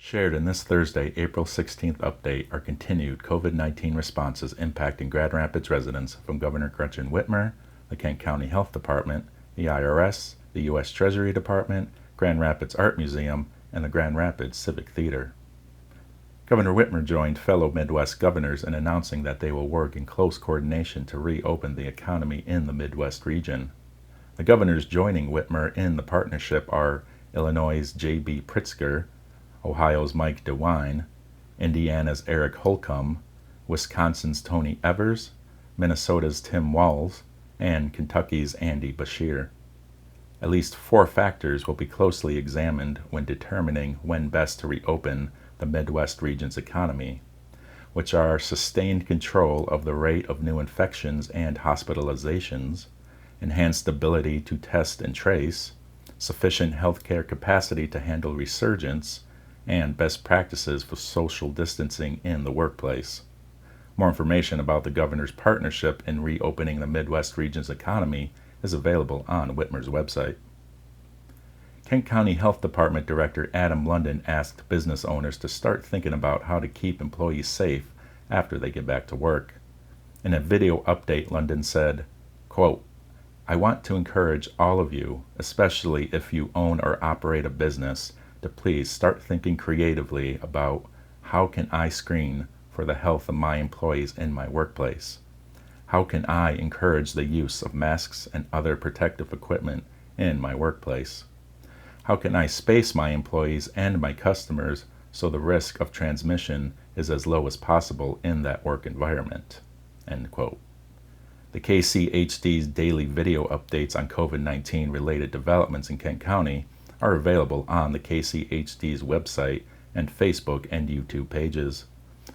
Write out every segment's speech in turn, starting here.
Shared in this Thursday, April 16th update are continued COVID-19 responses impacting Grand Rapids residents from Governor Gretchen Whitmer, the Kent County Health Department, the IRS, the U.S. Treasury Department, Grand Rapids Art Museum, and the Grand Rapids Civic Theater. Governor Whitmer joined fellow Midwest governors in announcing that they will work in close coordination to reopen the economy in the Midwest region. The governors joining Whitmer in the partnership are Illinois' J.B. Pritzker, Ohio's Mike DeWine, Indiana's Eric Holcomb, Wisconsin's Tony Evers, Minnesota's Tim Walz, and Kentucky's Andy Bashir. At least 4 factors will be closely examined when determining when best to reopen the Midwest region's economy, which are sustained control of the rate of new infections and hospitalizations, enhanced ability to test and trace, sufficient healthcare capacity to handle resurgence, and best practices for social distancing in the workplace. More information about the governor's partnership in reopening the Midwest region's economy is available on Whitmer's website. Kent County Health Department Director Adam London asked business owners to start thinking about how to keep employees safe after they get back to work. In a video update, London said, quote, "I want to encourage all of you, especially if you own or operate a business, to please start thinking creatively about how can I screen for the health of my employees in my workplace? How can I encourage the use of masks and other protective equipment in my workplace? How can I space my employees and my customers so the risk of transmission is as low as possible in that work environment?" End quote. The KCHD's daily video updates on COVID-19 related developments in Kent County are available on the KCHD's website and Facebook and YouTube pages.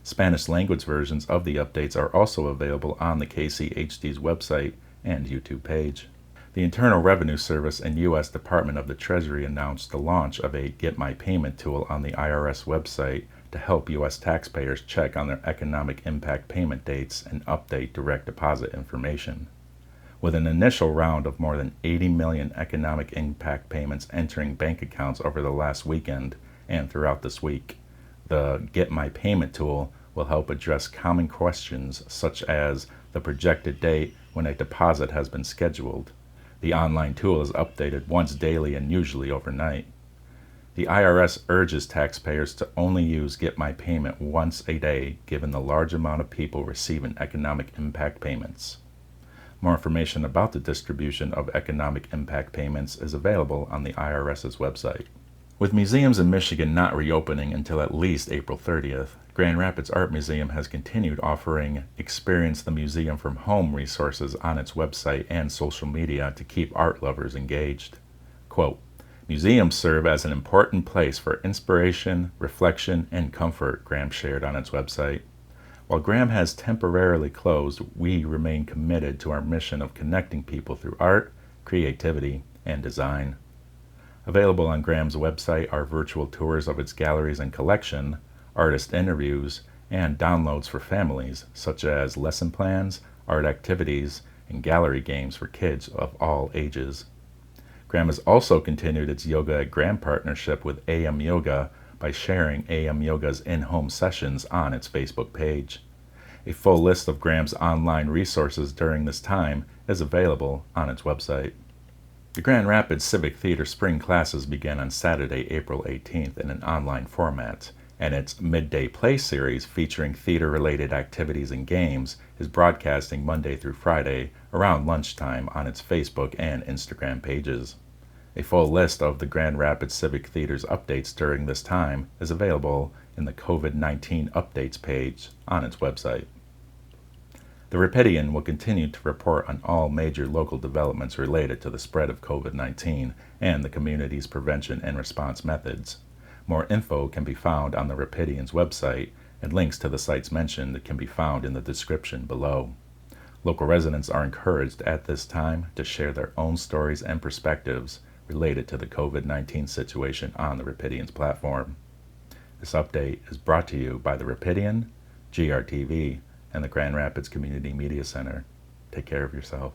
Spanish language versions of the updates are also available on the KCHD's website and YouTube page. The Internal Revenue Service and U.S. Department of the Treasury announced the launch of a Get My Payment tool on the IRS website to help U.S. taxpayers check on their economic impact payment dates and update direct deposit information. With an initial round of more than 80 million economic impact payments entering bank accounts over the last weekend and throughout this week, the Get My Payment tool will help address common questions such as the projected date when a deposit has been scheduled. The online tool is updated once daily and usually overnight. The IRS urges taxpayers to only use Get My Payment once a day given the large amount of people receiving economic impact payments. More information about the distribution of economic impact payments is available on the IRS's website. With museums in Michigan not reopening until at least April 30th, Grand Rapids Art Museum has continued offering Experience the Museum from Home resources on its website and social media to keep art lovers engaged. Quote, "Museums serve as an important place for inspiration, reflection, and comfort," Graham shared on its website. While Graham has temporarily closed, we remain committed to our mission of connecting people through art, creativity, and design. Available on Graham's website are virtual tours of its galleries and collection, artist interviews, and downloads for families, such as lesson plans, art activities, and gallery games for kids of all ages. Graham has also continued its Yoga at Graham partnership with AM Yoga by sharing AM Yoga's in-home sessions on its Facebook page. A full list of Graham's online resources during this time is available on its website. The Grand Rapids Civic Theater spring classes began on Saturday, April 18th in an online format, and its Midday Play series featuring theater-related activities and games is broadcasting Monday through Friday around lunchtime on its Facebook and Instagram pages. A full list of the Grand Rapids Civic Theater's updates during this time is available in the COVID-19 updates page on its website. The Rapidian will continue to report on all major local developments related to the spread of COVID-19 and the community's prevention and response methods. More info can be found on the Rapidian's website, and links to the sites mentioned can be found in the description below. Local residents are encouraged at this time to share their own stories and perspectives related to the COVID-19 situation on the Rapidian's platform. This update is brought to you by the Rapidian, GRTV, and the Grand Rapids Community Media Center. Take care of yourself.